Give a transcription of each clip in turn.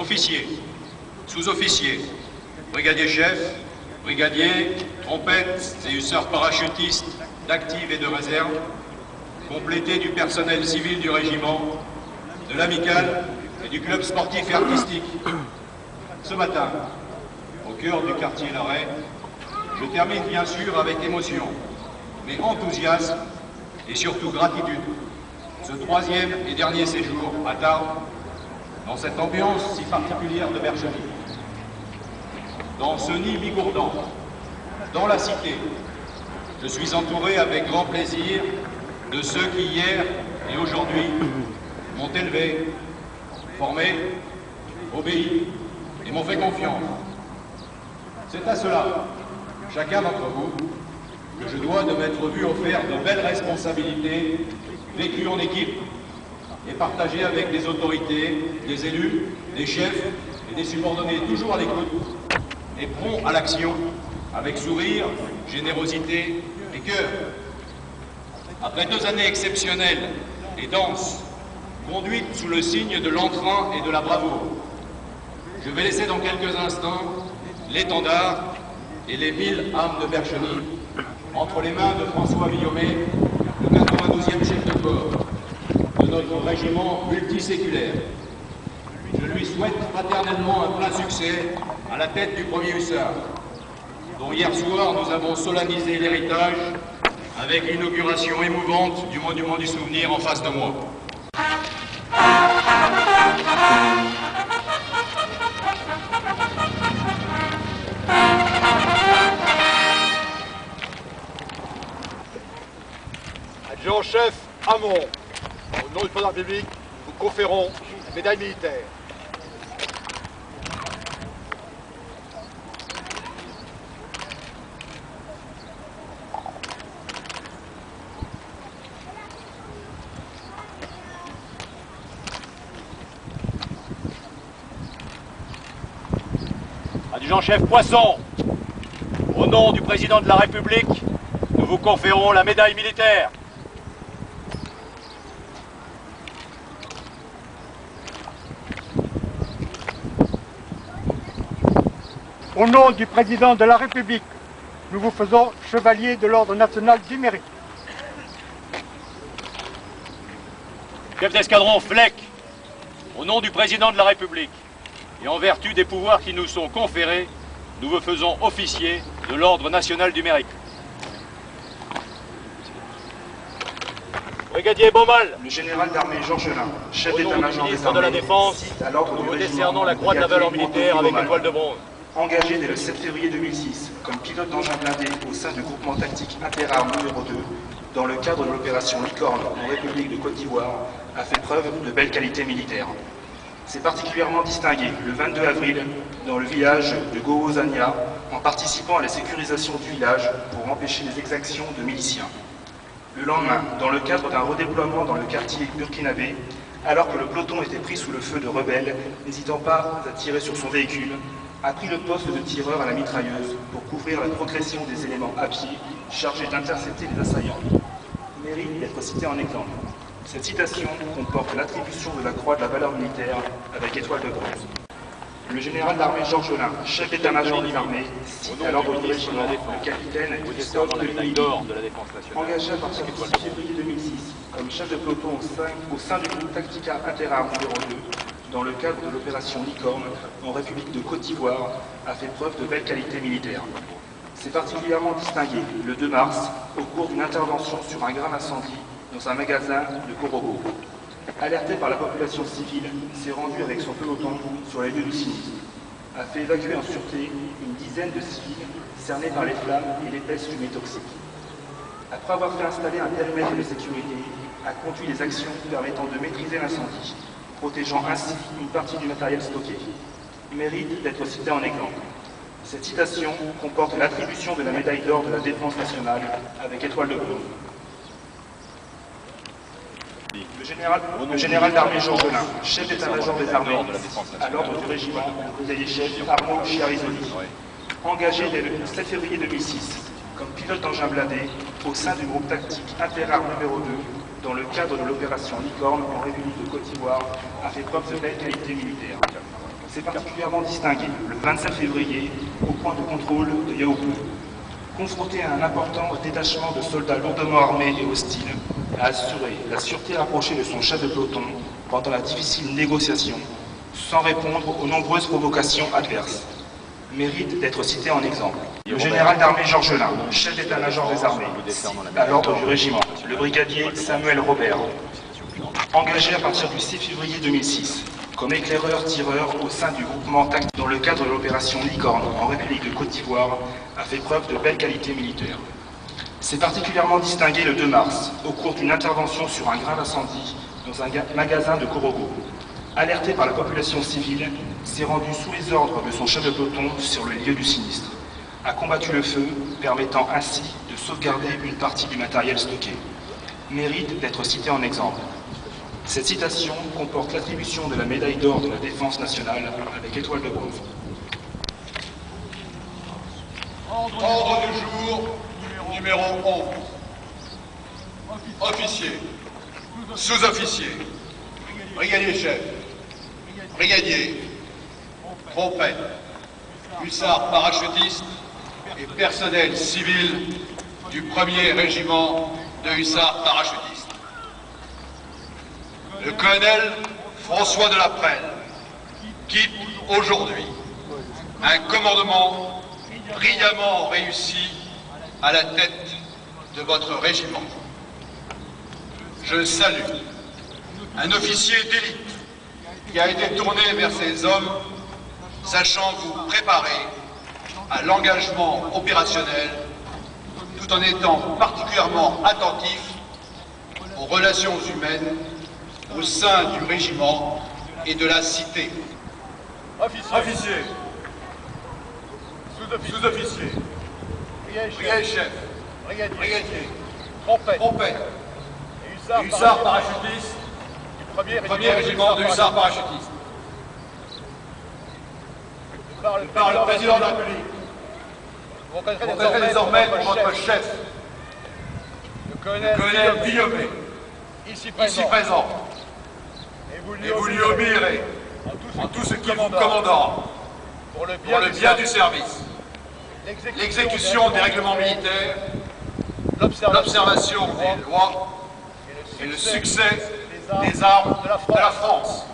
officiers, sous-officiers, brigadiers chefs, brigadiers, trompettes et hussards parachutistes d'active et de réserve, complétés du personnel civil du régiment, de l'amicale et du club sportif et artistique. Ce matin, au cœur du quartier Larrey, je termine bien sûr avec émotion, mais enthousiasme et surtout gratitude. Ce troisième et dernier séjour à Tarbes, dans cette ambiance si particulière de Bercheny, dans ce nid bigourdant, dans la cité, je suis entouré avec grand plaisir de ceux qui hier et aujourd'hui m'ont élevé, formé, obéi et m'ont fait confiance. C'est à cela, chacun d'entre vous, que je dois de m'être vu offert de belles responsabilités vécues en équipe et partagées avec des autorités, des élus, des chefs et des subordonnés toujours à l'écoute et prompts à l'action, avec sourire, générosité et cœur. Après 2 années exceptionnelles et denses, conduites sous le signe de l'entrain et de la bravoure, je vais laisser dans quelques instants l'étendard et les 1000 âmes de Bercheny entre les mains de François Villomé, le 92e chef de corps de notre régiment multiséculaire. Je lui souhaite fraternellement un plein succès à la tête du 1er hussard, dont hier soir nous avons solennisé l'héritage avec l'inauguration émouvante du monument du souvenir en face de moi. Adjudant-chef Hamon, au nom du président de la République, nous conférons la médaille militaire. Adjudant-chef Poisson, au nom du président de la République, nous vous conférons la médaille militaire. Au nom du président de la République, nous vous faisons chevalier de l'Ordre national du mérite. Chef d'escadron Fleck, au nom du président de la République, et en vertu des pouvoirs qui nous sont conférés, nous vous faisons officier de l'Ordre national du mérite. Brigadier Beaumal, le général d'armée Georges Lain, chef d'état-major des ministre de la Défense, à l'ordre nous du vous régiment, décernons la croix de la valeur militaire avec étoile de bronze. Engagé dès le 7 février 2006 comme pilote d'engin blindé au sein du groupement tactique interarmes numéro 2, dans le cadre de l'opération Licorne en République de Côte d'Ivoire, a fait preuve de belles qualités militaires. C'est particulièrement distingué le 22 avril dans le village de Gohozania en participant à la sécurisation du village pour empêcher les exactions de miliciens. Le lendemain, dans le cadre d'un redéploiement dans le quartier burkinabé, alors que le peloton était pris sous le feu de rebelles, n'hésitant pas à tirer sur son véhicule, a pris le poste de tireur à la mitrailleuse pour couvrir la progression des éléments à pied chargés d'intercepter les assaillants. Il mérite d'être cité en exemple. Cette citation comporte l'attribution de la croix de la valeur militaire avec étoile de bronze. Le général d'armée Georges Lain, chef d'état-major de l'armée, cite à l'ordre du régiment le capitaine Christophe Deligny, engagé à partir du 6 février 2006 comme chef de peloton au sein du groupe Tactica Interarmes numéro 2, dans le cadre de l'opération Licorne en République de Côte d'Ivoire, a fait preuve de belles qualités militaires. C'est particulièrement distingué le 2 mars au cours d'une intervention sur un grave incendie dans un magasin de Korogo. Alerté par la population civile, s'est rendu avec son peloton sur les lieux du sinistre, a fait évacuer en sûreté une dizaine de civils cernés par les flammes et l'épaisse fumée toxique. Après avoir fait installer un périmètre de sécurité, a conduit les actions permettant de maîtriser l'incendie, protégeant ainsi une partie du matériel stocké. Il mérite d'être cité en exemple. Cette citation comporte l'attribution de la médaille d'or de la Défense nationale avec étoile de bronze. Le général d'armée Georges Lain, chef d'état-major des armées, à l'ordre du régiment, brigadier chef Armand Chiarizoli, engagé dès le 7 février 2006 comme pilote d'engin blindé au sein du groupe tactique interarmes numéro 2, dans le cadre de l'opération Licorne en République de Côte d'Ivoire, a fait preuve de belles qualités militaires. s'est particulièrement distingué le 27 février au point de contrôle de Yaoundé. Confronté à un important détachement de soldats lourdement armés et hostiles, a assuré la sûreté rapprochée de son chef de peloton pendant la difficile négociation, sans répondre aux nombreuses provocations adverses. Mérite d'être cité en exemple. Le général d'armée Georges Lin, chef d'état-major des armées, à l'ordre du régiment, le brigadier Samuel Robert, engagé à partir du 6 février 2006 comme éclaireur-tireur au sein du groupement tactique dans le cadre de l'opération Licorne en République de Côte d'Ivoire, a fait preuve de belles qualités militaires. S'est particulièrement distingué le 2 mars au cours d'une intervention sur un grave incendie dans un magasin de Korogo. Alerté par la population civile, s'est rendu sous les ordres de son chef de peloton sur le lieu du sinistre. A combattu le feu, permettant ainsi de sauvegarder une partie du matériel stocké. Mérite d'être cité en exemple. Cette citation comporte l'attribution de la médaille d'or de la défense nationale avec étoile de bronze. Ordre du jour, numéro 11. Officier, sous-officier, brigadier-chef, brigadier, trompette, hussards parachutistes et personnel civil du 1er régiment de hussards parachutistes. Le colonel François de la Prelle quitte aujourd'hui un commandement brillamment réussi à la tête de votre régiment. Je salue un officier d'élite qui a été tourné vers ces hommes, sachant vous préparer à l'engagement opérationnel tout en étant particulièrement attentif aux relations humaines au sein du régiment et de la cité. Officier, sous-officier, brigadier-chef, brigadier, trompette, et hussards parachutistes du 1er régiment de hussards parachutistes. Par le président de la République, vous reconnaîtrez désormais pour votre chef, le colonel Guillaumet, ici présent. Et vous lui obéirez en tout ce qui vous commandera pour le bien du service, l'exécution des règlements militaires, l'observation des lois et le succès des armes de la France.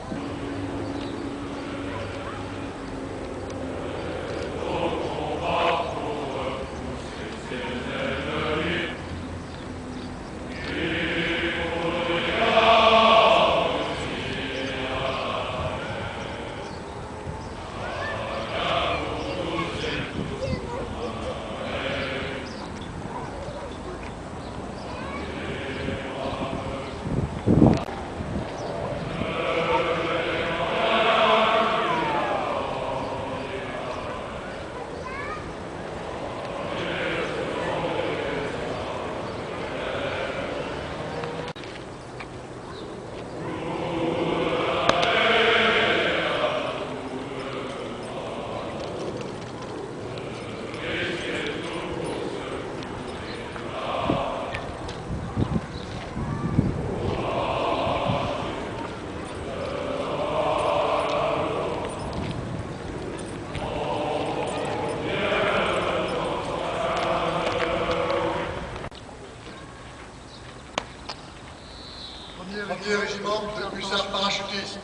Premier régiment de hussards parachutistes.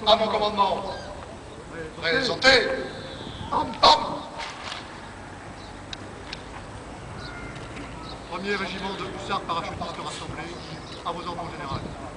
À mon commandement. Présenté. Premier régiment de hussards parachutistes rassemblés. À vos ordres généraux.